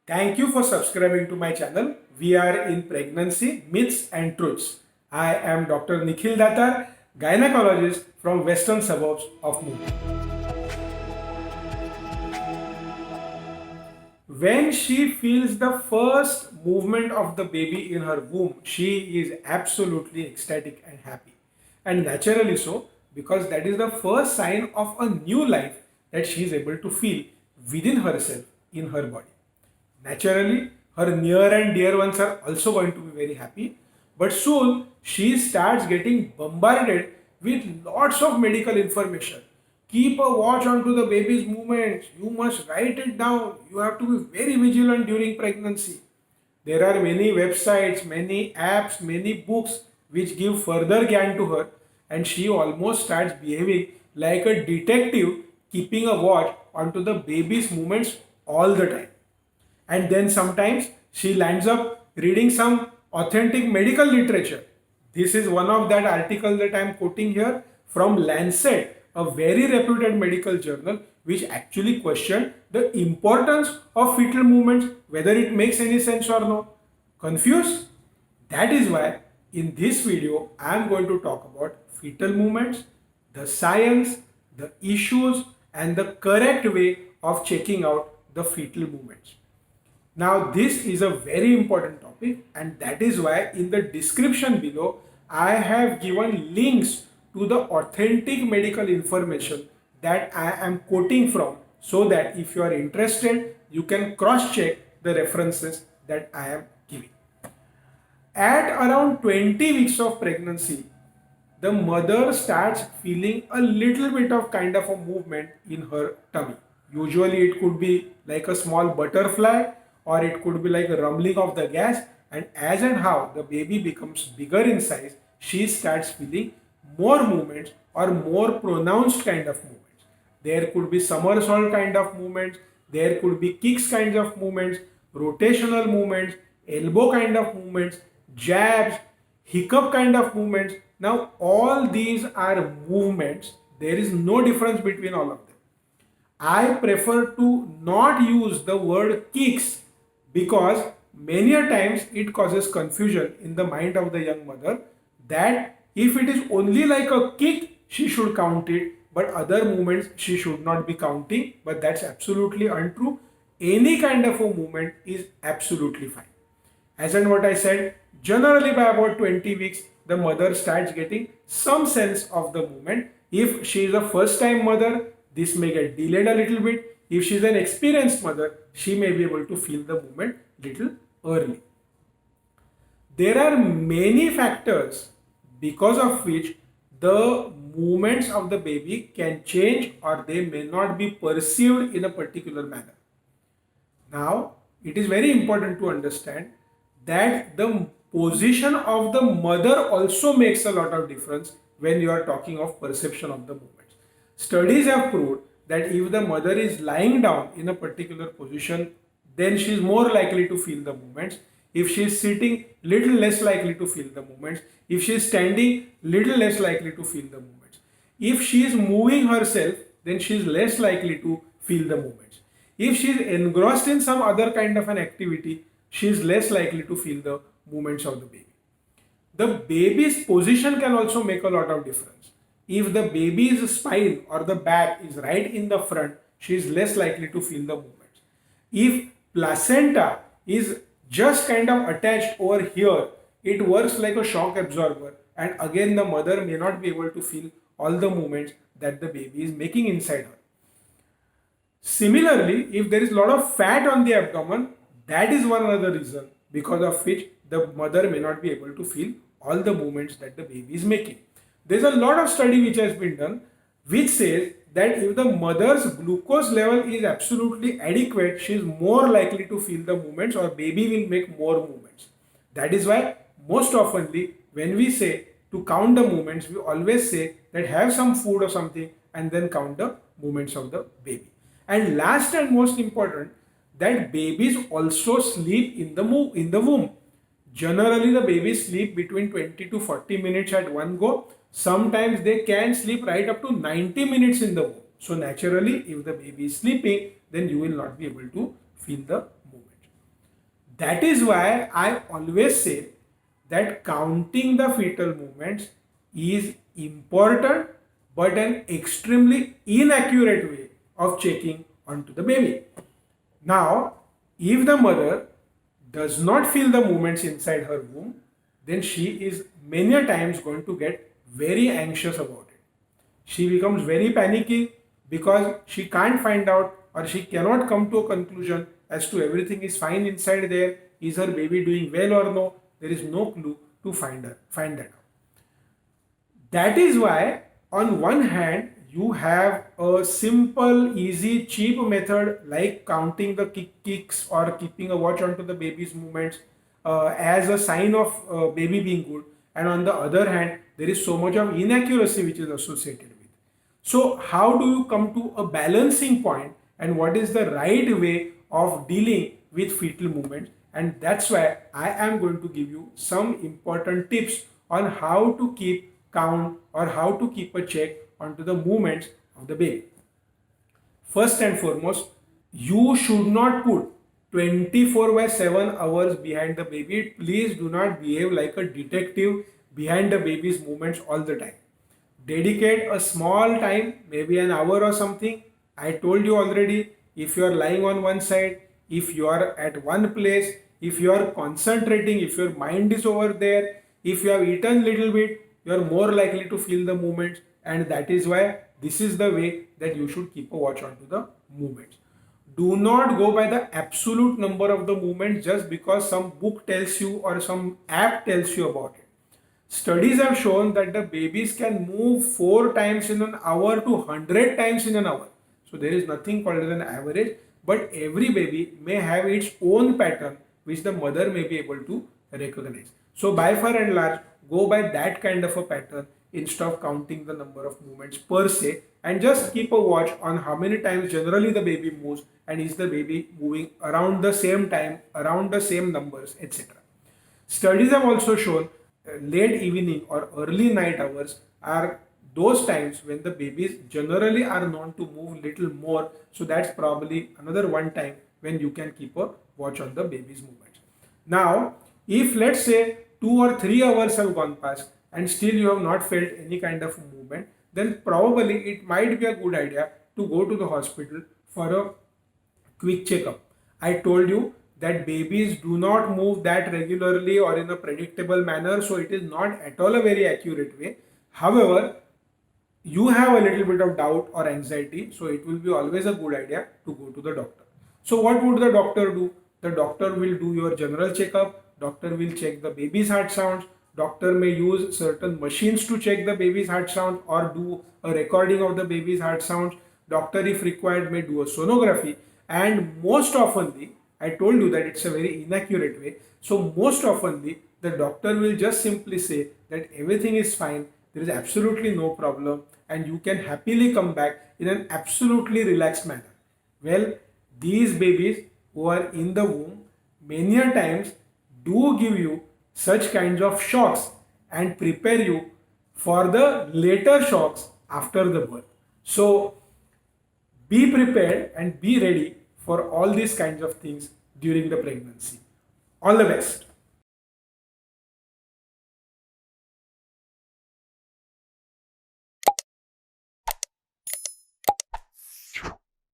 Thank you for subscribing to my channel. We are in Pregnancy Myths and Truths. I am Dr. Nikhil Datar, gynecologist from western suburbs of Mumbai. When she feels the first movement of the baby in her womb, she is absolutely ecstatic and happy. And naturally so, because that is the first sign of a new life that she is able to feel within herself in her body. Naturally, her near and dear ones are also going to be very happy, but soon she starts getting bombarded with lots of medical information. Keep a watch onto the baby's movements. You must write it down. You have to be very vigilant during pregnancy. There are many websites, many apps, many books which give further gyan to her, and she almost starts behaving like a detective, keeping a watch onto the baby's movements all the time. And then sometimes she lands up reading some authentic medical literature. This is one of that article that I am quoting here from Lancet, a very reputed medical journal, which actually questioned the importance of fetal movements, whether it makes any sense or no. Confused? That is why in this video I am going to talk about fetal movements, the science, the issues, and the correct way of checking out the fetal movements. Now, this is a very important topic, and that is why in the description below I have given links to the authentic medical information that I am quoting from, so that if you are interested, you can cross check the references that I am giving. At around 20 weeks of pregnancy, the mother starts feeling a little bit of kind of a movement in her tummy. Usually it could be like a small butterfly, or it could be like a rumbling of the gas, and as and how the baby becomes bigger in size, she starts feeling more movements or more pronounced kind of movements. There could be somersault kind of movements, there could be kicks kinds of movements, rotational movements, elbow kind of movements, jabs, hiccup kind of movements. Now, all these are movements. There is no difference between all of them. I prefer to not use the word kicks because many a times it causes confusion in the mind of the young mother that if it is only like a kick, she should count it, but other movements she should not be counting. But that's absolutely untrue. Any kind of a movement is absolutely fine. As and what I said, generally by about 20 weeks, the mother starts getting some sense of the movement. If she is a first time mother, this may get delayed a little bit. If she is an experienced mother, she may be able to feel the movement little early. There are many factors because of which the movements of the baby can change, or they may not be perceived in a particular manner. Now, it is very important to understand that the position of the mother also makes a lot of difference when you are talking of perception of the movements. Studies have proved that if the mother is lying down in a particular position, then she is more likely to feel the movements. If she is sitting, little less likely to feel the movements. If she is standing, little less likely to feel the movements. If she is moving herself, then she is less likely to feel the movements. If she is engrossed in some other kind of an activity, she is less likely to feel the movements of the baby. The baby's position can also make a lot of difference. If the baby's spine or the back is right in the front, she is less likely to feel the movements. If placenta is just kind of attached over here, it works like a shock absorber, and again the mother may not be able to feel all the movements that the baby is making inside her. Similarly, if there is a lot of fat on the abdomen, that is one other reason because of which the mother may not be able to feel all the movements that the baby is making. There's a lot of study which has been done which says that if the mother's glucose level is absolutely adequate, she is more likely to feel the movements, or baby will make more movements. That is why most oftenly when we say to count the movements, we always say that have some food or something and then count the movements of the baby. And last and most important, that babies also sleep in the womb. Generally, the babies sleep between 20 to 40 minutes at one go. Sometimes they can sleep right up to 90 minutes in the womb. So naturally, if the baby is sleeping, then you will not be able to feel the movement. That is why I always say that counting the fetal movements is important but an extremely inaccurate way of checking onto the baby. Now, if the mother does not feel the movements inside her womb, then she is many a times going to get very anxious about it. She becomes very panicky because she can't find out or she cannot come to a conclusion as to everything is fine inside there. Is her baby doing well or no? There is no clue to find that out. That is why, on one hand, you have a simple, easy, cheap method like counting the kicks or keeping a watch onto the baby's movements as a sign of baby being good. And on the other hand, there is so much of inaccuracy which is associated with. So, how do you come to a balancing point, and what is the right way of dealing with fetal movements? And that's why I am going to give you some important tips on how to keep count or how to keep a check onto the movements of the baby. First and foremost, you should not put 24 by 7 hours behind the baby. Please do not behave like a detective behind the baby's movements all the time. Dedicate a small time, maybe an hour or something. I told you already, if you are lying on one side, if you are at one place, if you are concentrating, if your mind is over there, if you have eaten little bit, you are more likely to feel the movements, and that is why this is the way that you should keep a watch onto the movements. Do not go by the absolute number of the movements just because some book tells you or some app tells you about it. Studies have shown that the babies can move 4 times in an hour to 100 times in an hour. So there is nothing called as an average, but every baby may have its own pattern which the mother may be able to recognize. So by far and large, go by that kind of a pattern instead of counting the number of movements per se, and just keep a watch on how many times generally the baby moves and is the baby moving around the same time, around the same numbers, etc. Studies have also shown late evening or early night hours are those times when the babies generally are known to move little more. So that's probably another one time when you can keep a watch on the baby's movements. Now, if let's say 2 or 3 hours have gone past and still you have not felt any kind of movement, then probably it might be a good idea to go to the hospital for a quick checkup. I told you that babies do not move that regularly or in a predictable manner, so it is not at all a very accurate way. However, you have a little bit of doubt or anxiety, so it will be always a good idea to go to the doctor. So what would the doctor do? The doctor will do your general checkup, doctor will check the baby's heart sounds, doctor may use certain machines to check the baby's heart sound or do a recording of the baby's heart sounds, doctor if required may do a sonography, and most oftenly, I told you that it's a very inaccurate way, so most oftenly the doctor will just simply say that everything is fine, there is absolutely no problem, and you can happily come back in an absolutely relaxed manner. Well, these babies who are in the womb many a times do give you such kinds of shocks and prepare you for the later shocks after the birth. So be prepared and be ready for all these kinds of things during the pregnancy. All the best.